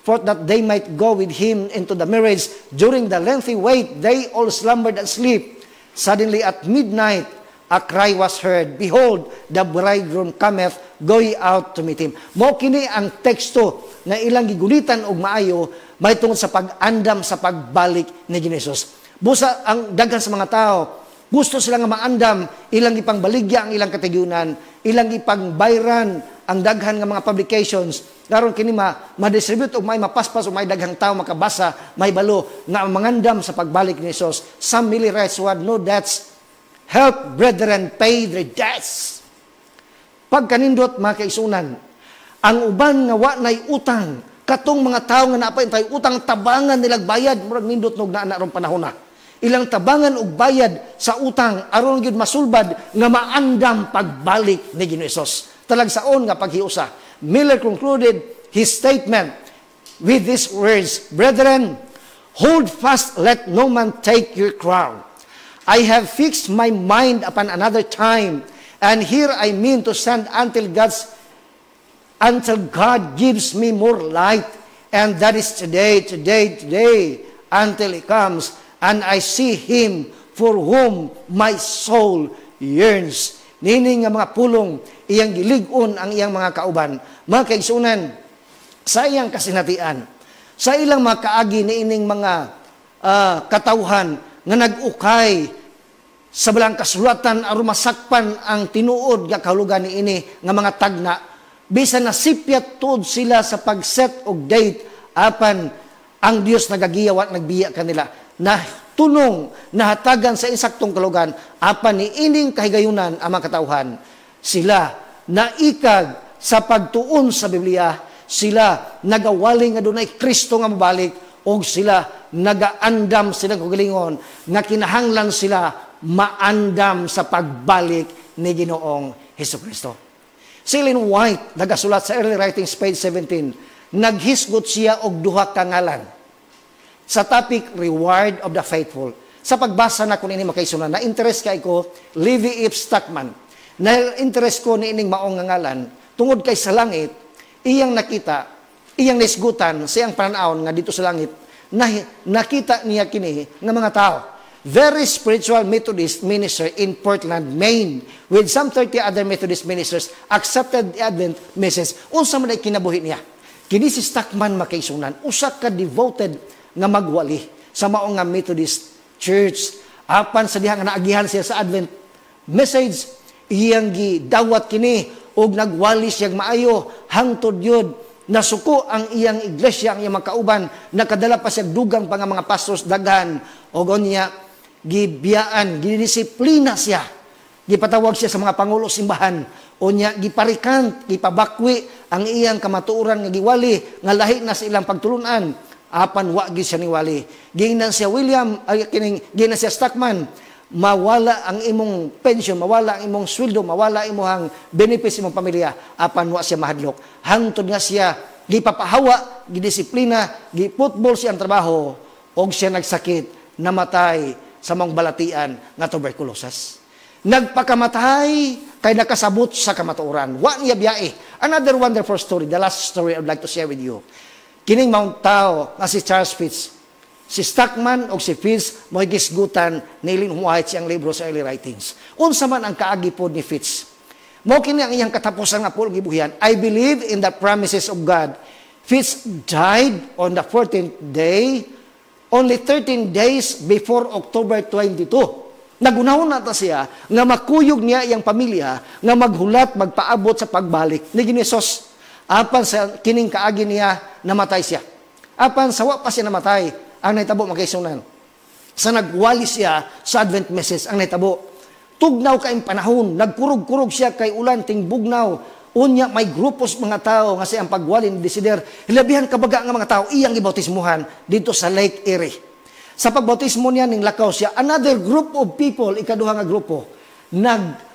for that they might go with him into the marriage. During the lengthy wait, they all slumbered and sleep. Suddenly at midnight, a cry was heard, "Behold, the bridegroom cometh, go ye out to meet him." Mao kini ang teksto na ilang gigulitan og maayo may tungod sa pag-andam sa pagbalik ni Jesus. Busa ang daghan sa mga tao, gusto sila nga maandam, ilang ipangbaligya ang ilang katigunan, ilang ipangbayran ang daghan nga mga publications, karon kini ma-distribute og may mapaspas o may daghang tao makabasa, may balo nga mangandam sa pagbalik ni Jesus. Some Millerites who had no debts, help brethren pay their debts. Pagkanindot mga kaisunan, ang uban nga wa nay utang, katong mga tao nga napay tay utang tabangan nilag bayad, murag nindot nog naa ron panahon na. Ilang tabangan og bayad sa utang aron gyud masulbad nga maandam pagbalik ni Hesus. Talagsaon nga paghiusa. Miller concluded his statement with these words, "Brethren, hold fast, let no man take your crown. I have fixed my mind upon another time, and here I mean to stand until God gives me more light, and that is today, until He comes, and I see Him for whom my soul yearns." Nining nga mga pulong, iyang gilig-on ang iyang mga kauban. Mga kaigsunan, sa iyang kasinatian, sa ilang mga kaagi niining mga katawhan nga nag-ukay sa balang kasulatan aron masakpan ang tinuod nga kahulugan niini nga mga tagna, bisan nasipyat tuod sila sa pag-set og date apan ang Dios nagagiyaw at nagbiya kanila na tunong nahatagan sa insaktong kalugan apan ni ining kahigayunan ang mga katawhan. Sila naikag sa pagtuon sa Biblia, sila nagawali nga dunay Kristo nga mabalik, o sila nagaandam silang kagalingon nga kinahanglan sila maandam sa pagbalik ni Ginoong Hesukristo. Si Ellen White nagasulat sa Early Writings page 17, naghisgot siya og duha ka ngalan sa topic Reward of the Faithful. Sa pagbasa na ko nini makaisunan, na interest kay ko Levi F. Stockman. Na interest ko ni ining maong nga ngalan tungod kay sa langit, iyang nakita, iyang nisgutan sa iyang pananaon nga dito sa langit, nakita niya kini nga mga tao. Very spiritual Methodist minister in Portland, Maine, with some 30 other Methodist ministers, accepted the Advent message. Unsa man ay kinabuhi niya? Kini si Stockman makaisunan, usa ka devoted nga magwali sa maong nga Methodist Church. Apan sa diha nga naagihan siya sa Advent message, iyang gidawat kini og nagwali siya maayo hangtod yun nasuko ang iyang iglesia, ang iyang makauban, nakadala pa siya dugang pa nga mga pastors daghan, o niya gibiyaan, gidisiplina siya, gipatawag siya sa mga pangulo simbahan, o niya giparikant, gipabakwi ang iyang kamatuoran nga giwali, nga lahi na sa ilang pagtulunan, apan wa gyud siya niwali. Giingnan siya giingnan siya Stockman, mawala ang imong pension, mawala ang imong sweldo, mawala imong benefits imong pamilya, apan wa siya mahadlok. Hangtod nga siya gipapahawa, gidisiplina, giputbol siya ang trabaho, og siya nagsakit, namatay sa mga balatian nga tuberculosis. Nagpakamatay kay nakasabot sa kamatuoran. Wa niya biyae. Another wonderful story, the last story I would like to share with you. Kining maong tao nga si Charles Fitz, si Stockman o si Fitz mo'y gisgutan ni Ellen White siyang libro sa Early Writings. Unsa man ang kaagipod ni Fitz? Mo kini ang iyang katapusan nga pulong gibuhian. I believe in the promises of God. Fitz died on the 14th day, only 13 days before October 22. Nagunahon na ta siya nga makuyog niya iyang pamilya nga maghulat, magpaabot sa pagbalik ni Hesus. Apan sa kining kaagi niya, namatay siya. Apan sawa pa siya namatay, ang naitabo magkaisunan. Sa nagwali siya sa Advent message, ang naitabo, tugnaw kayong panahon, nagkurog-kurog siya kay ulan ting bugnaw, unya may grupos mga tao nga siyang pagwali ni Desider, hilabihan kabaga nga mga tao, iyang ibautismuhan dito sa Lake Erie. Sa pagbautismo niya, ning lakaw siya, another group of people, ikaduha nga grupo,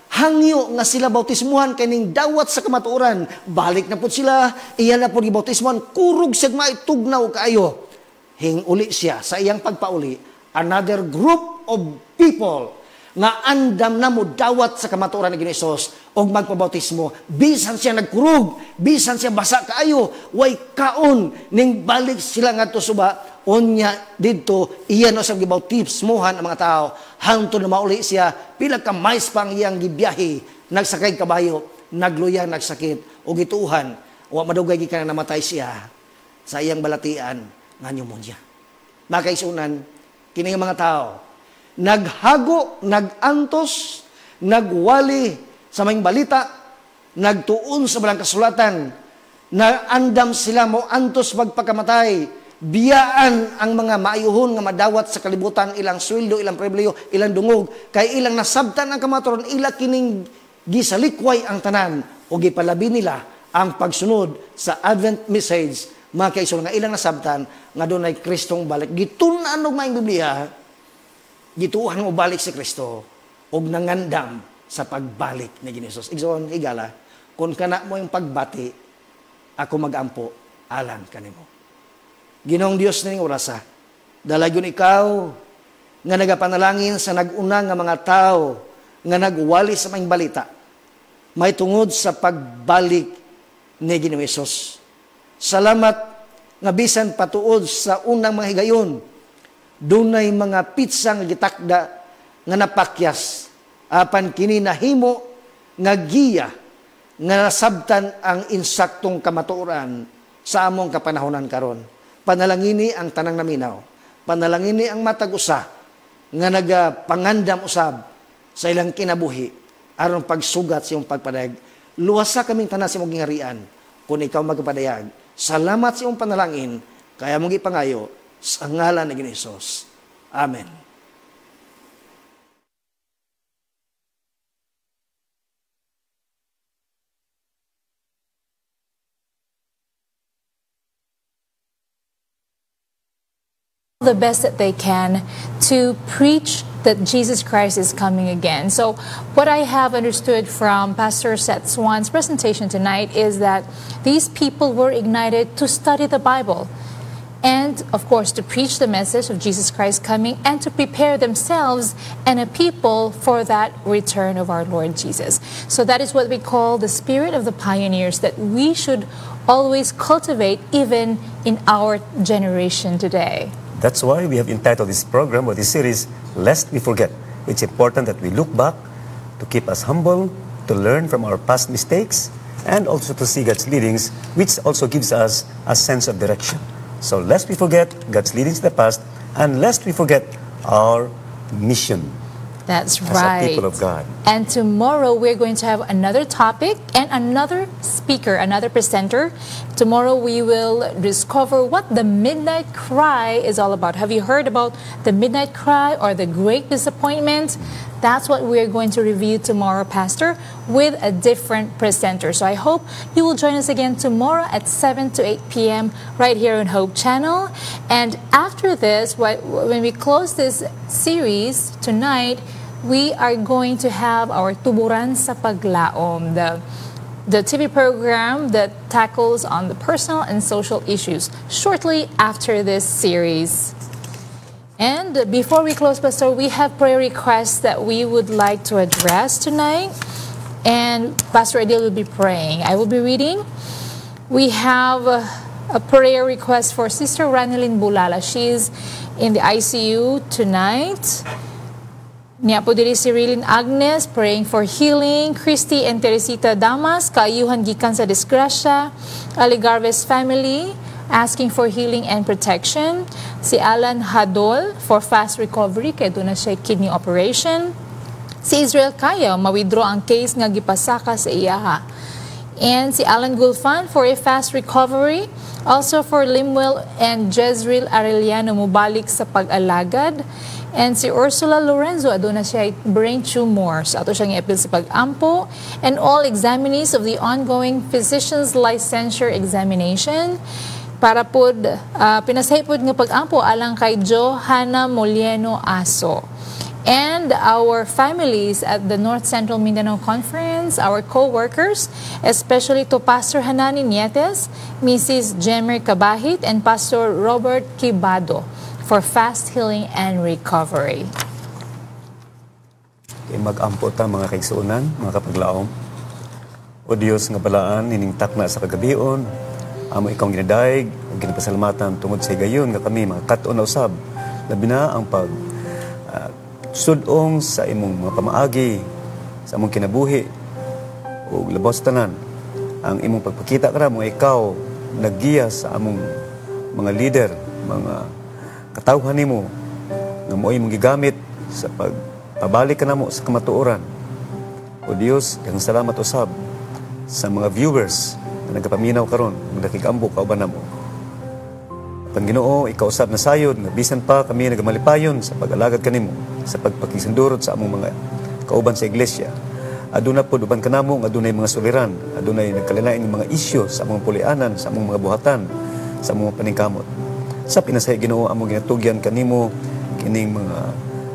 hangyo nga sila bautismuhan kaning dawat sa kamatuoran. Balik na po sila, iyan na po gibautismuhan, kurog siya maitugnaw kaayo. Hinguli siya sa iyang pagpauli, another group of people nga andam na mo dawat sa kamatuoran ni Hesus og magpabautismo, bisan siya nagkurog, bisan siya basa kaayo, way kaon ning balik sila ngadto suba, unya didto iyan sa gibautismohan ang mga tao hangtod na mauli siya pila ka mais pang iyang gibiyahe, nagsakay kabayo, nagluyang nagsakit og gituhan, wa madugay gikan namatay siya sa iyang balatian nga pneumonia. Makaisunan kini mga tao naghago, nagantos, nagwali sa maing balita, nagtuon sa balang kasulatan, na andam sila mo antos magpakamatay, biyaan ang mga maayuhon nga madawat sa kalibutan, ilang sweldo, ilang pribilehyo, ilang dungog, kay ilang nasabtan ang kamatuoran, ila kining gisalikway ang tanan, o gipalabi nila ang pagsunod sa Advent message, mga kaisol nga ilang nasabtan, nga doon ay Kristong balik. Gitunan og maing Biblia, gituhan mo balik si Kristo og nangandam sa pagbalik ni Hesus. Igsoon, higala, kung kana mo yung pagbati, ako magampo, alang kanimo. Ginoong Dios ning orasa, dalagyon ikaw, nga nagapanalangin sa nag-una nga mga tao, nga nagwali sa maing balita, may tungod sa pagbalik ni Hesus. Salamat nga bisan patuod sa unang mga higayon, dunay mga pizza nga gitakda nga napakyas apan kini nahimo nga giya nga nasabtan ang insaktong kamatuoran sa among kapanahonan karon. Panalangini ang tanang naminaw, panalangini ang matag usa nga nagapangandam usab sa ilang kinabuhi aron pagsugat sa iyong pagpadayag. Luwasa kaming tanan sa imong gingarian kung ikaw magpadayag. Salamat sa iyong panalangin kaya mong ipangayo sa ngalan ni Hesus. Amen. The best that they can to preach that Jesus Christ is coming again. So what I have understood from Pastor Seth Swan's presentation tonight is that these people were ignited to study the Bible, and of course to preach the message of Jesus Christ coming, and to prepare themselves and a people for that return of our Lord Jesus. So that is what we call the spirit of the pioneers, that we should always cultivate even in our generation today. That's why we have entitled this program or this series, Lest We Forget. It's important that we look back to keep us humble, to learn from our past mistakes, and also to see God's leadings, which also gives us a sense of direction. So lest we forget God's leadings in the past, and lest we forget our mission. That's as right. a people of God. And tomorrow we're going to have another topic and another speaker, another presenter. Tomorrow we will discover what the midnight cry is all about. Have you heard about the midnight cry or the great disappointment? That's what we're going to review tomorrow, Pastor, with a different presenter. So I hope you will join us again tomorrow at 7 to 8 p.m. right here on Hope Channel. And after this, when we close this series tonight, we are going to have our Tuburan sa Paglaom, the TV program that tackles on the personal and social issues shortly after this series. And before we close, Pastor, we have prayer requests that we would like to address tonight. And Pastor Adil will be praying. I will be reading. We have a prayer request for Sister Ranelyn Bulala. She's in the ICU tonight. Niya po diri si Rilin Agnes, praying for healing. Christy and Teresita Damas, kaayuhan gikan sa disgrasya. Aligarves family, asking for healing and protection. Si Alan Hadol for fast recovery, kaya doon na siya kidney operation. Si Israel Kayaw, ma-withdraw ang case nga gipasaka sa iyaha. And si Alan Gulfan for a fast recovery. Also for Limuel and Jezreel Arellano, mubalik sa pag-alagad. And si Ursula Lorenzo, aduna na siya brain tumors. Ato siyang i-appeal sa pag-ampo. And all examinees of the ongoing physician's licensure examination. Para po, pinasay po nga pag-ampo alang kay Johanna Molieno Aso. and our families at the North Central Mindanao Conference, our co-workers, especially to Pastor Hanani Nietes, Mrs. Jemer Kabahit, and Pastor Robert Kibado for fast healing and recovery. Mag-ampo ta mga kaigsuunan, mga kapaglaom. O Diyos nga balaan, niningtak na sa kagabion, amo ikaw ginadaig, ginapasalamatan tungod sa higayon nga kami, mga katon na usab, labi na ang sudong sa imong mga pamaagi, sa among kinabuhi, o labos tanan. Ang imong pagpakita ka mo, ikaw naggiya sa among mga leader, mga katawhan nimo, nga mo imong gigamit sa pabalik ka na mo sa kamatuoran. O Diyos, ang salamat usab sa mga viewers na nagapaminaw karon, nagkikambo kauban na mo. Ginoo, ikaw usab na sayod, nga bisan pa kami nagamalipayon sa pag-alagad kanimo, sa pagpakisundurot sa among mga kauban sa iglesia. Aduna po uban kanamo, adunay mga suliran, adunay nagkalilain mga isyu sa among pulianan, sa among mga buhatan, sa among paningkamot. Sa pinasay Ginoo among ginatugyan kanimo kining mga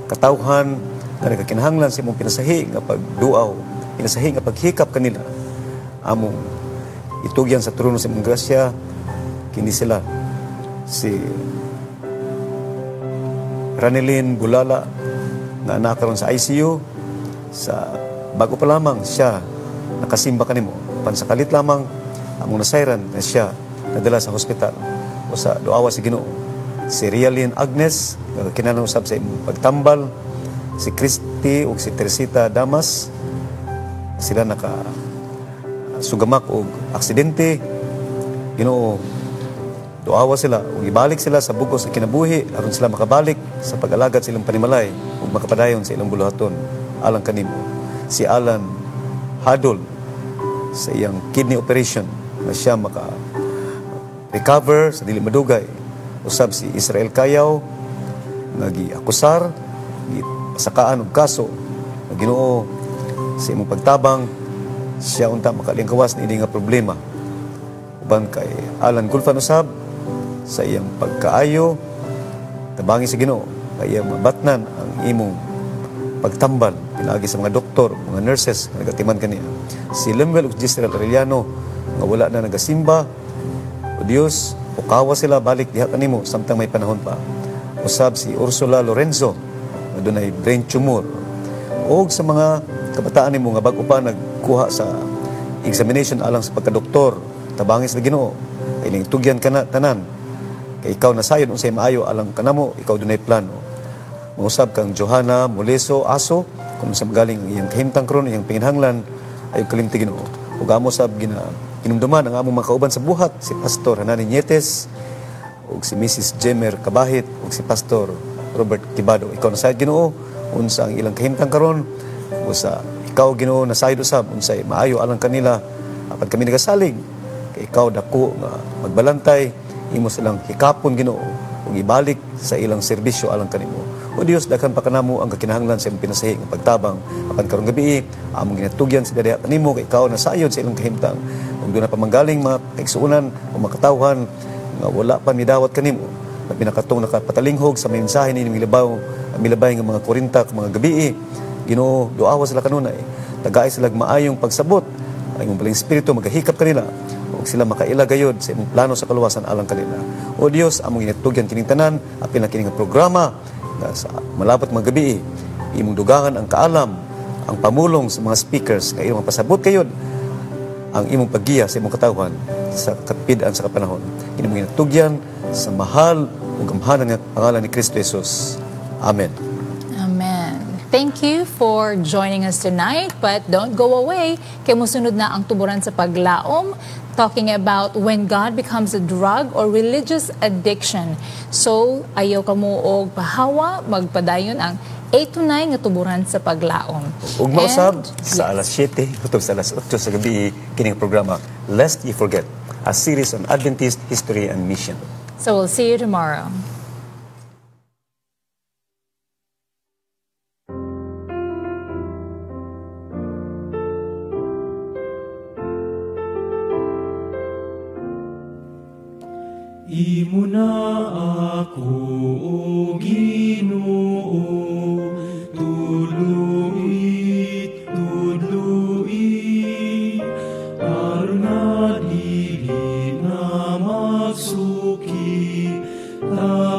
katawhan na nagkakinahanglan sa imong pinasahi nga pagduaw, pinasahi nga paghikap kanila. Among itugyan sa trono sa imong grasya kini sila si Ranelin Bulala na nakaroon sa ICU. Sa bago pa lamang siya nakasimba kanimo, pansakalit lamang among nasayran na siya nadala sa hospital o sa duawa si Ginoo. Si Rialyn Agnes nga kinanausab sa imong pagtambal, si Christy o si Teresita Damas, sila naka sugamak o aksidente. Ginoo, duawa sila ug ibalik sila sa bugos sa kinabuhi aron sila makabalik sa pag-alagad sa ilang panimalay ug makapadayon sa ilang buluhaton alang kanimo. Si Alan Hadol sa iyang kidney operation na siya maka-recover sa dili madugay. Usab si Israel Kayaw nga gi-akusar, gisakaan og kaso nga Ginoo sa imong pagtabang siya unta makalingkawas ni nga problema. Uban kay Alan Gulfan usab sa iyang pagkaayo, tabangi sa Ginoo kay iyang mabatnan ang imong pagtambal pinagi sa mga doktor, mga nurses nga nagatiman kaniya. Si Lemuel ug Giselle Arellano nga wala na nagasimba, o Dios, ukawa sila balik diha kanimo samtang may panahon pa. Usab si Ursula Lorenzo nga dunay brain tumor. Og sa mga kabataan nimo nga bag-o pa nagkuha sa examination alang sa pagka-doktor, tabangi sa Ginoo kay ning tugyan kana tanan. Kay ikaw nasayod unsay maayo alang kanamo, ikaw dunay plano. Mausab kang Johanna Moleso Aso, kung sa magaling ang iyang kahimtang karon, iyang pinginhanglan, ayo kalimti Ginoo. Ug amo sab ginumduman ang among mga kauban sa buhat, si Pastor Hanani Nietes, ug si Mrs. Jemer Kabahit, ug si Pastor Robert Kibado. Ikaw nasayod Ginoo unsa ang ilang kahimtang karon, usa ikaw Ginoo nasayod usab unsay maayo alang kanila. Apan kami nagasalig kay ikaw dako nga magbalantay, imo silang hikapon Ginoo ug ibalik sa ilang serbisyo alang kanimo. O Dios, daghan pa kanamo ang kakinahanglan sa imong pinasahi nga pagtabang. Apan karong gabi among ginatugyan sa diha kanimo kay ikaw nasayod sa ilang kahimtang. Ug doon na pamanggaling mga kaigsuonan o makatawhan nga wala pa midawat kanimo, na pinakatong nakapatalinghog sa mensahe ni milabay nga mga 40 mga gabi. Ginoo, duawa sila kanunay, tagaay sila maayong pagsabot ang imong baling espiritu magahikap kanila ug sila makaila gayod sa imong plano sa kaluwasan alang kanila. O Dios, among ginatugyan kining tanan apil na kining programa nga sa malabot mga gabi, imong dugangan ang kaalam, ang pamulong sa mga speakers nga imong pasabot kayod ang imong paggiya sa imong katawhan sa katpid-an sa kapanahon. Imong ginatugyan sa mahal ug gamhanan nga pangalan ni Kristo Jesus. Amen. Amen. Thank you for joining us tonight, but don't go away. Kay musunod na ang tuburan sa paglaom, talking about when God becomes a drug or religious addiction. So, ayaw ka mo og pahawa, magpadayon ang 8 to 9 nga tuburan sa paglaom. Ug mausab sa alas 7 hangtod sa alas 8 sa gabi kining programa Lest You Forget, a series on Adventist history and mission. So, we'll see you tomorrow. Imo na ako, O Ginoo, na